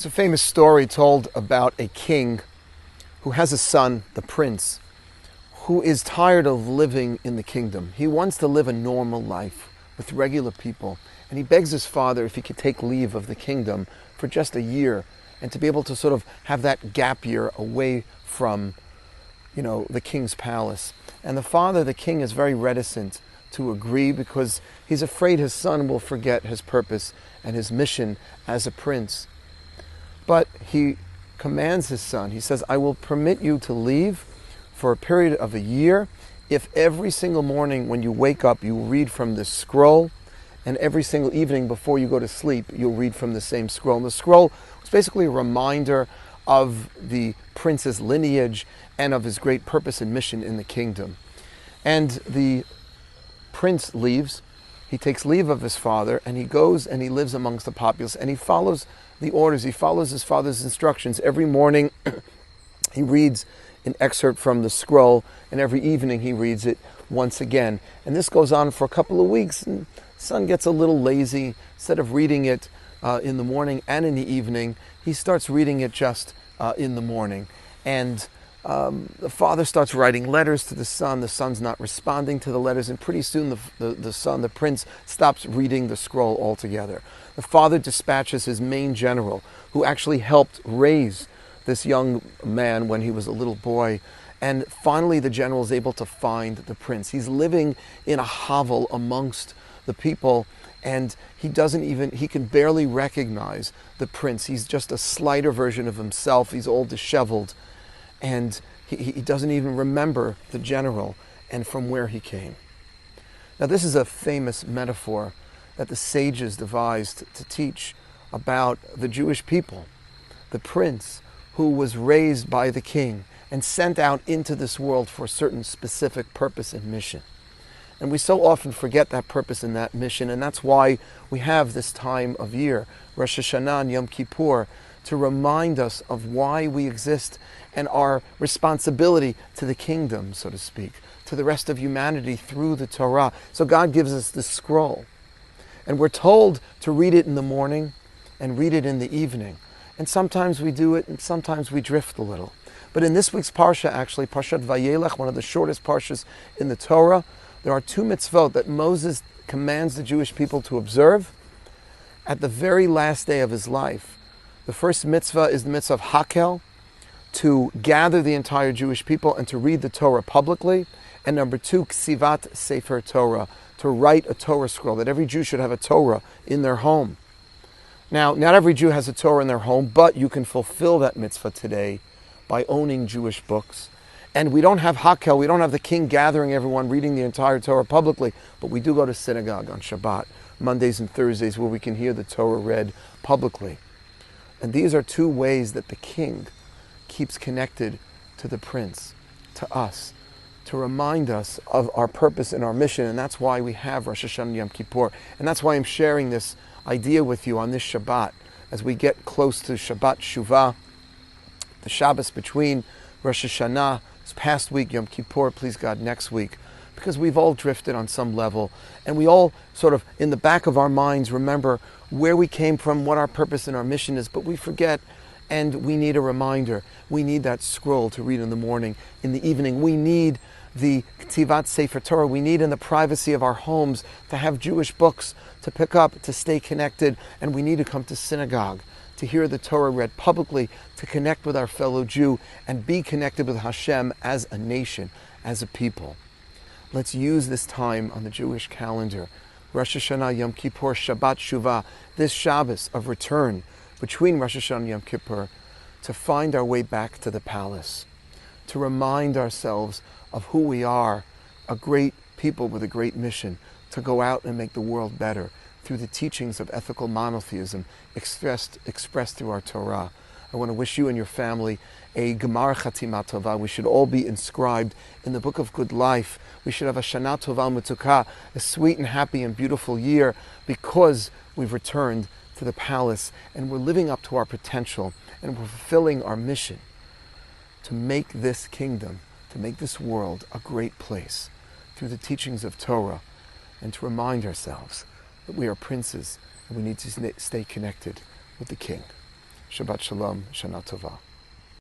It's a famous story told about a king who has a son, the prince, who is tired of living in the kingdom. He wants to live a normal life with regular people, and he begs his father if he could take leave of the kingdom for just a year and to be able to sort of have that gap year away from, the king's palace. And the father, the king, is very reticent to agree because he's afraid his son will forget his purpose and his mission as a prince. But he commands his son. He says, I will permit you to leave for a period of a year if every single morning when you wake up you read from this scroll, and every single evening before you go to sleep you'll read from the same scroll. And the scroll was basically a reminder of the prince's lineage and of his great purpose and mission in the kingdom. And the prince leaves. He takes leave of his father, and he goes and he lives amongst the populace, and he follows the orders. He follows his father's instructions. Every morning he reads an excerpt from the scroll, and every evening he reads it once again. And this goes on for a couple of weeks, and the son gets a little lazy. Instead of reading it in the morning and in the evening, he starts reading it just in the morning. And the father starts writing letters to the son. The son's not responding to the letters, and pretty soon the son, the prince, stops reading the scroll altogether. The father dispatches his main general, who actually helped raise this young man when he was a little boy, and finally the general is able to find the prince. He's living in a hovel amongst the people, and he can barely recognize the prince. He's just a slighter version of himself. He's all disheveled. And he doesn't even remember the general and from where he came. Now, this is a famous metaphor that the sages devised to teach about the Jewish people, the prince who was raised by the king and sent out into this world for a certain specific purpose and mission. And we so often forget that purpose and that mission, and that's why we have this time of year, Rosh Hashanah and Yom Kippur, to remind us of why we exist and our responsibility to the kingdom, so to speak, to the rest of humanity through the Torah. So God gives us this scroll, and we're told to read it in the morning and read it in the evening. And sometimes we do it, and sometimes we drift a little. But in this week's Parsha, actually, Parshat Vayelech, one of the shortest Parshas in the Torah, there are two mitzvot that Moses commands the Jewish people to observe at the very last day of his life. The first mitzvah is the mitzvah of Hakel, to gather the entire Jewish people and to read the Torah publicly. And number two, Ksivat Sefer Torah, to write a Torah scroll, that every Jew should have a Torah in their home. Now, not every Jew has a Torah in their home, but you can fulfill that mitzvah today by owning Jewish books. And we don't have Hakel, we don't have the king gathering everyone, reading the entire Torah publicly, but we do go to synagogue on Shabbat, Mondays and Thursdays, where we can hear the Torah read publicly. And these are two ways that the king keeps connected to the prince, to us, to remind us of our purpose and our mission. And that's why we have Rosh Hashanah and Yom Kippur. And that's why I'm sharing this idea with you on this Shabbat, as we get close to Shabbat Shuvah, the Shabbos between Rosh Hashanah, this past week, Yom Kippur, please God, next week. Because we've all drifted on some level, and we all sort of, in the back of our minds, remember where we came from, what our purpose and our mission is, but we forget, and we need a reminder. We need that scroll to read in the morning, in the evening. We need the Ktivat Sefer Torah. We need, in the privacy of our homes, to have Jewish books to pick up, to stay connected, and we need to come to synagogue, to hear the Torah read publicly, to connect with our fellow Jew, and be connected with Hashem as a nation, as a people. Let's use this time on the Jewish calendar, Rosh Hashanah, Yom Kippur, Shabbat Shuvah, this Shabbos of return between Rosh Hashanah and Yom Kippur, to find our way back to the palace, to remind ourselves of who we are, a great people with a great mission, to go out and make the world better through the teachings of ethical monotheism expressed through our Torah. I want to wish you and your family a Gemar Chatima Tova. We should all be inscribed in the book of good life. We should have a Shana Tova Mutuka, a sweet and happy and beautiful year, because we've returned to the palace and we're living up to our potential and we're fulfilling our mission to make this kingdom, to make this world a great place through the teachings of Torah, and to remind ourselves that we are princes and we need to stay connected with the King. Shabbat Shalom, Shana Tova.